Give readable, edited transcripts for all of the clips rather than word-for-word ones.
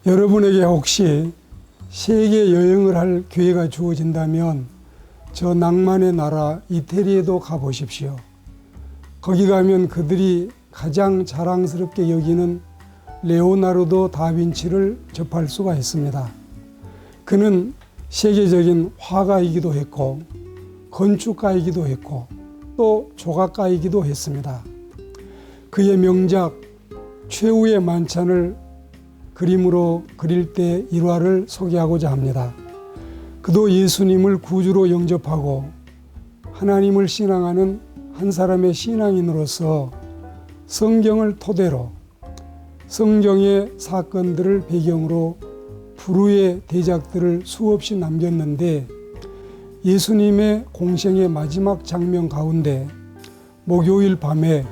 여러분에게 혹시 세계 여행을 할 기회가 주어진다면 저 낭만의 나라 이태리에도 가보십시오. 거기 가면 그들이 가장 자랑스럽게 여기는 레오나르도 다빈치를 접할 수가 있습니다. 그는 세계적인 화가이기도 했고 건축가이기도 했고 또 조각가이기도 했습니다. 그의 명작 최후의 만찬을 그림으로 그릴 때 일화를 소개하고자 합니다. 그도 예수님을 구주로 영접하고 하나님을 신앙하는 한 사람의 신앙인으로서 성경을 토대로 성경의 사건들을 배경으로 불후의 대작들을 수없이 남겼는데 예수님의 공생의 마지막 장면 가운데 목요일 밤에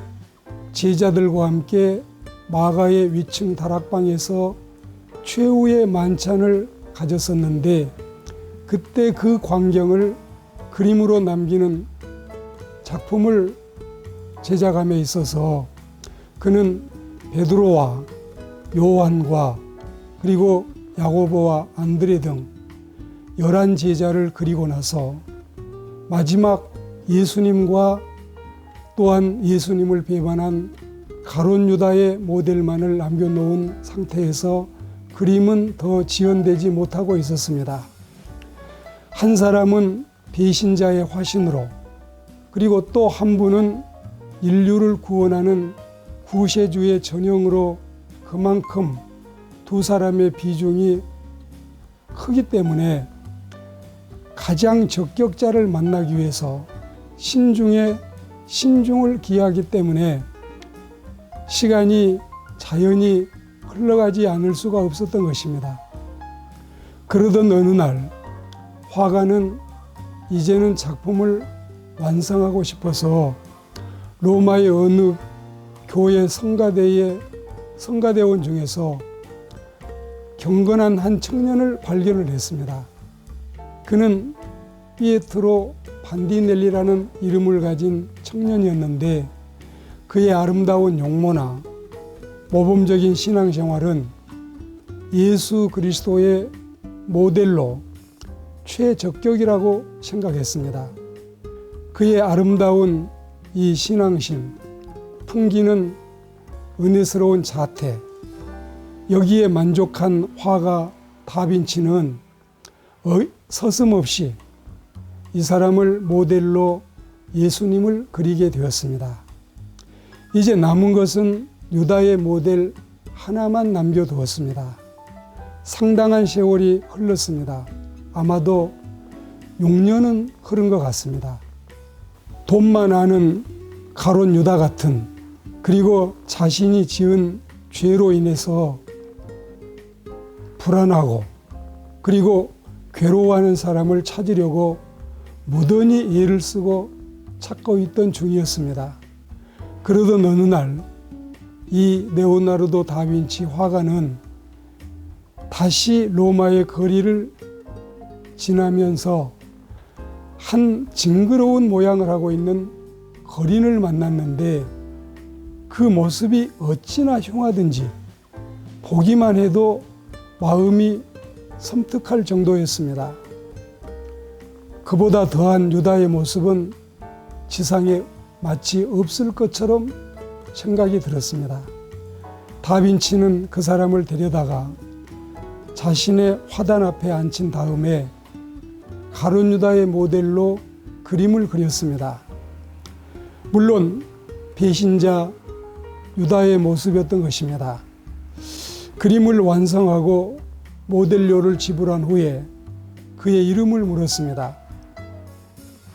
제자들과 함께 마가의 위층 다락방에서 최후의 만찬을 가졌었는데 그때 그 광경을 그림으로 남기는 작품을 제작함에 있어서 그는 베드로와 요한과 그리고 야고보와 안드레 등 11제자를 그리고 나서 마지막 예수님과 또한 예수님을 배반한 가룟 유다의 모델만을 남겨놓은 상태에서 그림은 더 지연되지 못하고 있었습니다. 한 사람은 배신자의 화신으로 그리고 또 한 분은 인류를 구원하는 구세주의 전형으로 그만큼 두 사람의 비중이 크기 때문에 가장 적격자를 만나기 위해서 신중에 신중을 기하기 때문에 시간이 자연히 흘러가지 않을 수가 없었던 것입니다. 그러던 어느 날 화가는 이제는 작품을 완성하고 싶어서 로마의 어느 교회 성가대원 중에서 경건한 한 청년을 발견을 했습니다. 그는 피에트로 반디넬리라는 이름을 가진 청년이었는데 그의 아름다운 용모나 모범적인 신앙생활은 예수 그리스도의 모델로 최적격이라고 생각했습니다. 그의 아름다운 이 신앙심, 풍기는 은혜스러운 자태, 여기에 만족한 화가 다빈치는 서슴없이 이 사람을 모델로 예수님을 그리게 되었습니다. 이제 남은 것은 유다의 모델 하나만 남겨두었습니다. 상당한 세월이 흘렀습니다. 아마도 6년은 흐른 것 같습니다. 돈만 아는 가룟 유다 같은 그리고 자신이 지은 죄로 인해서 불안하고 그리고 괴로워하는 사람을 찾으려고 무던히 애를 쓰고 찾고 있던 중이었습니다. 그러던 어느 날 이 레오나르도 다빈치 화가는 다시 로마의 거리를 지나면서 한 징그러운 모양을 하고 있는 거린을 만났는데 그 모습이 어찌나 흉하든지 보기만 해도 마음이 섬뜩할 정도였습니다. 그보다 더한 유다의 모습은 지상에 마치 없을 것처럼 생각이 들었습니다. 다빈치는 그 사람을 데려다가 자신의 화단 앞에 앉힌 다음에 가룟 유다의 모델로 그림을 그렸습니다. 물론 배신자 유다의 모습이었던 것입니다. 그림을 완성하고 모델료를 지불한 후에 그의 이름을 물었습니다.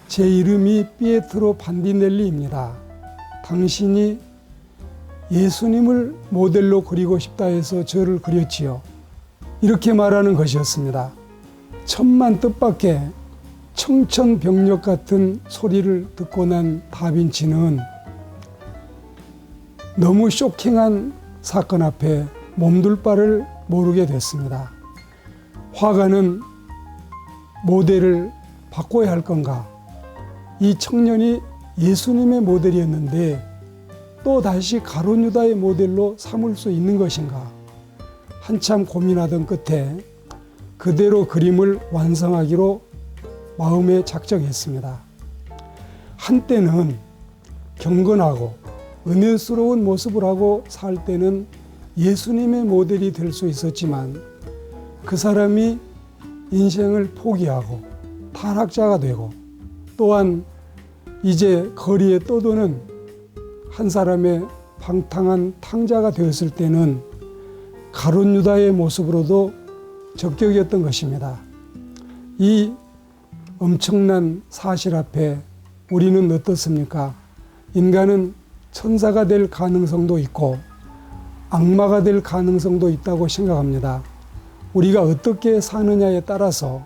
제 이름이 피에트로 반디넬리입니다. 당신이 예수님을 모델로 그리고 싶다 해서 저를 그렸지요. 이렇게 말하는 것이었습니다. 천만 뜻밖의 청천벽력 같은 소리를 듣고 난 다빈치는 너무 쇼킹한 사건 앞에 몸둘 바를 모르게 됐습니다. 화가는 모델을 바꿔야 할 건가? 이 청년이 예수님의 모델이었는데 또 다시 가룟 유다의 모델로 삼을 수 있는 것인가? 한참 고민하던 끝에 그대로 그림을 완성하기로 마음에 작정했습니다. 한때는 경건하고 은혜스러운 모습을 하고 살 때는 예수님의 모델이 될 수 있었지만 그 사람이 인생을 포기하고 타락자가 되고 또한 이제 거리에 떠도는 한 사람의 방탕한 탕자가 되었을 때는 가룟 유다의 모습으로도 적격이었던 것입니다. 이 엄청난 사실 앞에 우리는 어떻습니까? 인간은 천사가 될 가능성도 있고 악마가 될 가능성도 있다고 생각합니다. 우리가 어떻게 사느냐에 따라서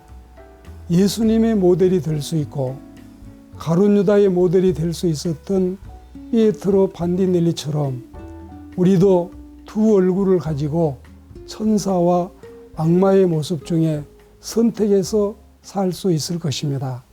예수님의 모델이 될 수 있고 가룟 유다의 모델이 될 수 있었던 피에트로 반디넬리처럼 우리도 두 얼굴을 가지고 천사와 악마의 모습 중에 선택해서 살 수 있을 것입니다.